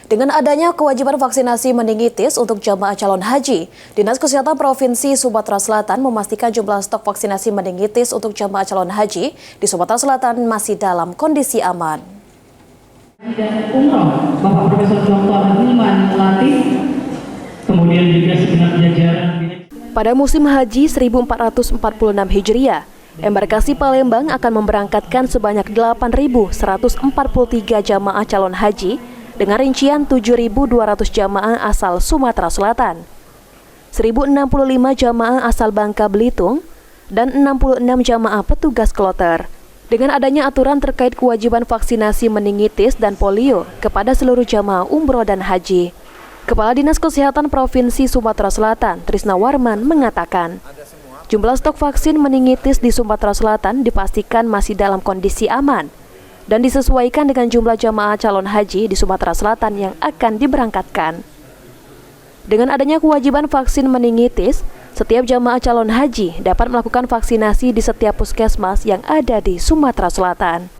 Dengan adanya kewajiban vaksinasi meningitis untuk jamaah calon haji, Dinas Kesehatan Provinsi Sumatera Selatan memastikan jumlah stok vaksinasi meningitis untuk jamaah calon haji di Sumatera Selatan masih dalam kondisi aman. Dan umroh Bapak Profesor Dr. Hilman Latif, kemudian juga segenap jajaran. Pada musim haji 1446 Hijriah, embarkasi Palembang akan memberangkatkan sebanyak 8.143 jamaah calon haji dengan rincian 7.200 jamaah asal Sumatera Selatan, 1.065 jamaah asal Bangka Belitung, dan 66 jamaah petugas kloter. Dengan adanya aturan terkait kewajiban vaksinasi meningitis dan polio kepada seluruh jamaah umroh dan haji, Kepala Dinas Kesehatan Provinsi Sumatera Selatan, Trisna Warman, mengatakan jumlah stok vaksin meningitis di Sumatera Selatan dipastikan masih dalam kondisi aman dan disesuaikan dengan jumlah jamaah calon haji di Sumatera Selatan yang akan diberangkatkan. Dengan adanya kewajiban vaksin meningitis, setiap jamaah calon haji dapat melakukan vaksinasi di setiap puskesmas yang ada di Sumatera Selatan.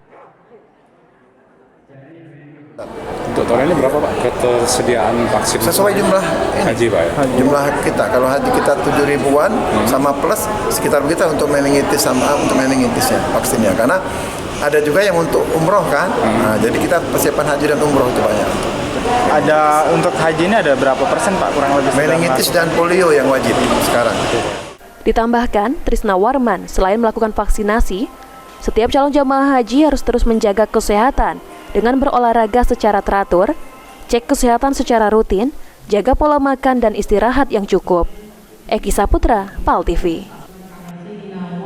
Untuk tahun ini berapa Pak ketersediaan vaksin? Sesuai jumlah haji Pak ya? Jumlah kita, kalau haji kita 7.000-an sama plus sekitar kita untuk meningitis sama untuk meningitisnya vaksinnya, karena ada juga yang untuk umroh kan. Nah, jadi kita persiapan haji dan umroh itu banyak. Ada untuk haji ini ada berapa persen Pak kurang lebih? Meningitis dan polio yang wajib sekarang. Ditambahkan, Trisna Warman selain melakukan vaksinasi, setiap calon jamaah haji harus terus menjaga kesehatan dengan berolahraga secara teratur, cek kesehatan secara rutin, jaga pola makan dan istirahat yang cukup. Eki Saputra, PAL TV.